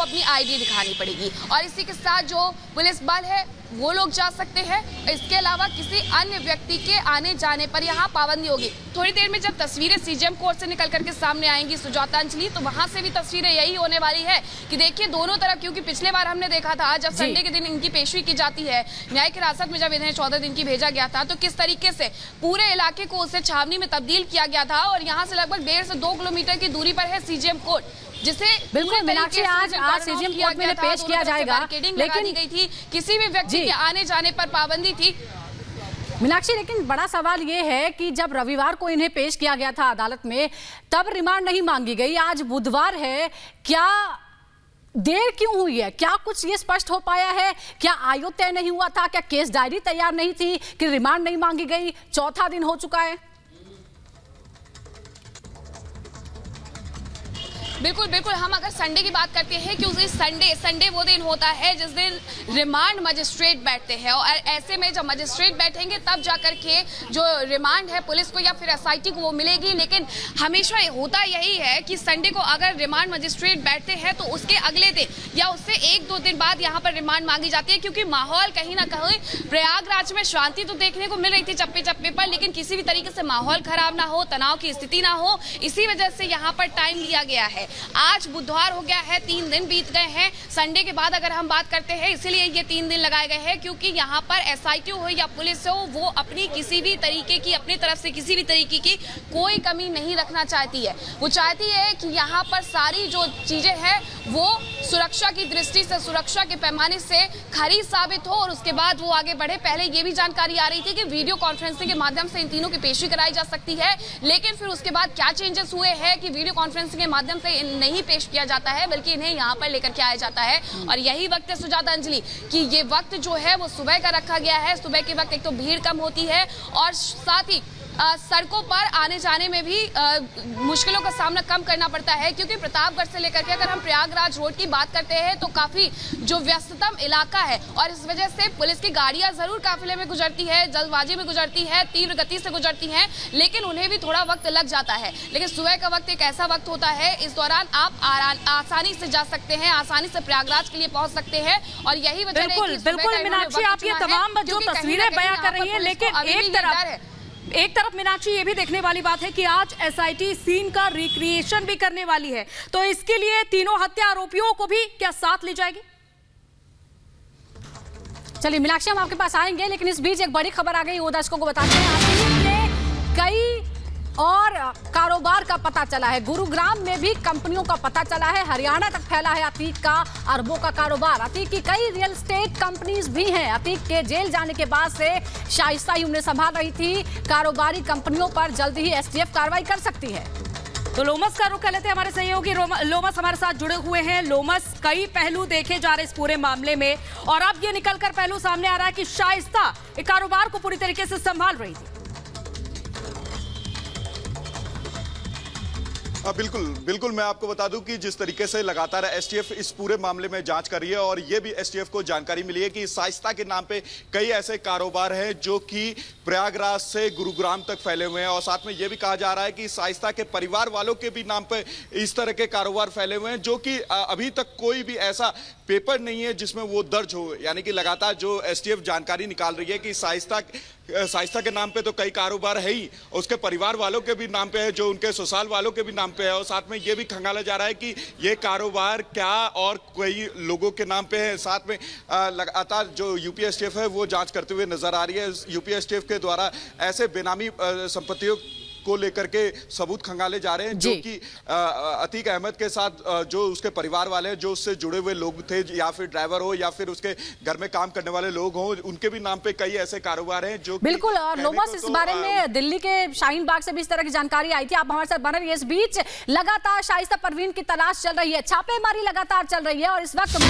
अपनी आईडी दिखानी पड़ेगी और इसी के साथ जो पुलिस बल है वो लोग जा सकते हैं। इसके अलावा किसी अन्य व्यक्ति के आने जाने पर यहाँ पाबंदी होगी। थोड़ी देर में जब तस्वीरें सीजीएम कोर्ट से निकल करके सामने आएंगी सुजाता अंजलि, तो वहां से भी तस्वीरें यही होने वाली है कि देखिए दोनों तरफ, क्योंकि पिछले बार हमने देखा था जब संडे के दिन इनकी पेशी की जाती है न्यायिक हिरासत में, जब इन्हें 14 दिन की भेजा गया था, तो किस तरीके से पूरे इलाके को उसे छावनी में तब्दील किया गया था और यहाँ से लगभग 1.5 से 2 किलोमीटर की दूरी पर है सीजीएम कोर्ट, जिसे बिल्कुल मीनाक्षी आज सीजीएम कोर्ट में पेश किया जाएगा, लेकिन गई थी किसी भी व्यक्ति के आने जाने पर पाबंदी थी। मीनाक्षी, लेकिन बड़ा सवाल ये है कि जब रविवार को इन्हें पेश किया गया था अदालत में, तब रिमांड नहीं मांगी गई। आज बुधवार है, क्या देर क्यों हुई है? क्या कुछ ये स्पष्ट हो पाया है? क्या आयु तय नहीं हुआ था? क्या केस डायरी तैयार नहीं थी कि रिमांड नहीं मांगी गई? चौथा दिन हो चुका है। बिल्कुल बिल्कुल, हम अगर संडे की बात करते हैं कि उस संडे वो दिन होता है जिस दिन रिमांड मजिस्ट्रेट बैठते हैं और ऐसे में जब मजिस्ट्रेट बैठेंगे तब जाकर के जो रिमांड है पुलिस को या फिर एसआईटी को वो मिलेगी। लेकिन हमेशा होता यही है कि संडे को अगर रिमांड मजिस्ट्रेट बैठते हैं तो उसके अगले दिन या उससे 1-2 दिन बाद यहाँ पर रिमांड मांगी जाती है, क्योंकि माहौल कहीं ना कहीं प्रयागराज में शांति तो देखने को मिल रही थी चप्पे चप्पे पर, लेकिन किसी भी तरीके से माहौल खराब ना हो, तनाव की स्थिति ना हो, इसी वजह से यहाँ पर टाइम लिया गया है। आज बुधवार हो गया है, 3 दिन बीत गए हैं। संडे के बाद अगर हम बात करते हैं, इसीलिए ये 3 दिन लगाए गए हैं क्योंकि यहाँ पर एसआईटी हो या पुलिस हो, वो अपनी किसी भी तरीके की, अपनी तरफ से किसी भी तरीके की कोई कमी नहीं रखना चाहती है। वो चाहती है कि यहाँ पर सारी जो चीजें हैं वो सुरक्षा की दृष्टि से, सुरक्षा के पैमाने से खरी साबित हो और उसके बाद वो आगे बढ़े। पहले ये भी जानकारी आ रही थी कि वीडियो कॉन्फ्रेंसिंग के माध्यम से इन तीनों की पेशी कराई जा सकती है, लेकिन फिर उसके बाद क्या चेंजेस हुए हैं कि वीडियो कॉन्फ्रेंसिंग के माध्यम से नहीं पेश किया जाता है बल्कि इन्हें यहाँ पर लेकर के आया जाता है। और यही वक्त है सुजाता अंजलि कि ये वक्त जो है वो सुबह का रखा गया है। सुबह के वक्त एक तो भीड़ कम होती है और साथ ही सड़कों पर आने जाने में भी मुश्किलों का सामना कम करना पड़ता है, क्योंकि प्रतापगढ़ से लेकर के अगर हम प्रयागराज रोड की बात करते हैं तो काफी जो व्यस्ततम इलाका है और इस वजह से पुलिस की गाड़ियां जरूर काफिले में गुजरती है, जल्दबाजी में गुजरती है, तीव्र गति से गुजरती हैं, लेकिन उन्हें भी थोड़ा वक्त लग जाता है। लेकिन सुबह का वक्त एक ऐसा वक्त होता है, इस दौरान आप आसानी से जा सकते हैं, आसानी से प्रयागराज के लिए पहुंच सकते हैं और यही वजह है कि बिल्कुल मीनाक्षी, आप ये तमाम जो तस्वीरें बयां कर रही है, लेकिन एक तरफ मीनाक्षी ये भी देखने वाली बात है कि आज एसआईटी सीन का रिक्रिएशन भी करने वाली है, तो इसके लिए तीनों हत्या आरोपियों को भी क्या साथ ले जाएगी? चलिए मीनाक्षी, हम आपके पास आएंगे, लेकिन इस बीच एक बड़ी खबर आ गई, वो दर्शकों को बताते हैं। कई और कारोबार का पता चला है, गुरुग्राम में भी कंपनियों का पता चला है, हरियाणा तक फैला है अतीक का अरबों का कारोबार। अतीक की कई रियल एस्टेट कंपनीज भी हैं। अतीक के जेल जाने के बाद से शाइस्ता ही उन्हें संभाल रही थी। कारोबारी कंपनियों पर जल्दी ही एसटीएफ कार्रवाई कर सकती है। तो लोमस का रुख कर लेते हैं, हमारे सहयोगी लोमस हमारे साथ जुड़े हुए हैं। लोमस, कई पहलू देखे जा रहे इस पूरे मामले में और अब ये निकलकर पहलू सामने आ रहा है कि शाइस्ता कारोबार को पूरी तरीके से संभाल रही थी। बिल्कुल बिल्कुल, मैं आपको बता दूं कि जिस तरीके से लगातार एसटीएफ इस पूरे मामले में जांच कर रही है और ये भी एसटीएफ को जानकारी मिली है कि शाइस्ता के नाम पे कई ऐसे कारोबार हैं जो कि प्रयागराज से गुरुग्राम तक फैले हुए हैं और साथ में ये भी कहा जा रहा है कि शाइस्ता के परिवार वालों के भी नाम पे इस तरह के कारोबार फैले हुए हैं, जो कि अभी तक कोई भी ऐसा पेपर नहीं है जिसमें वो दर्ज हो। यानी कि लगातार जो एसटीएफ जानकारी निकाल रही है कि शाइस्ता के नाम पे तो कई कारोबार है ही, उसके परिवार वालों के भी नाम पे है, जो उनके ससुराल वालों के भी नाम पे है और साथ में ये भी खंगाला जा रहा है कि ये कारोबार क्या और कई लोगों के नाम पे है। साथ में लगातार जो यूपी एसटीएफ है वो जांच करते हुए नजर आ रही है। यूपी एसटीएफ के द्वारा ऐसे बेनामी संपत्तियों को लेकर के सबूत खंगाले जा रहे हैं, जो कि अतीक अहमद के साथ जो उसके परिवार वाले हैं, जो उससे जुड़े हुए लोग थे, या फिर ड्राइवर हो या फिर उसके घर में काम करने वाले लोग हों, उनके भी नाम पे कई ऐसे कारोबार हैं जो बिल्कुल। और लोमस, इस बारे में दिल्ली के शाहीन बाग से भी इस तरह की जानकारी आई थी, आप हमारे साथ बने रहिए। इस बीच लगातार शाइस्ता परवीन की तलाश चल रही है, छापेमारी लगातार चल रही है और इस वक्त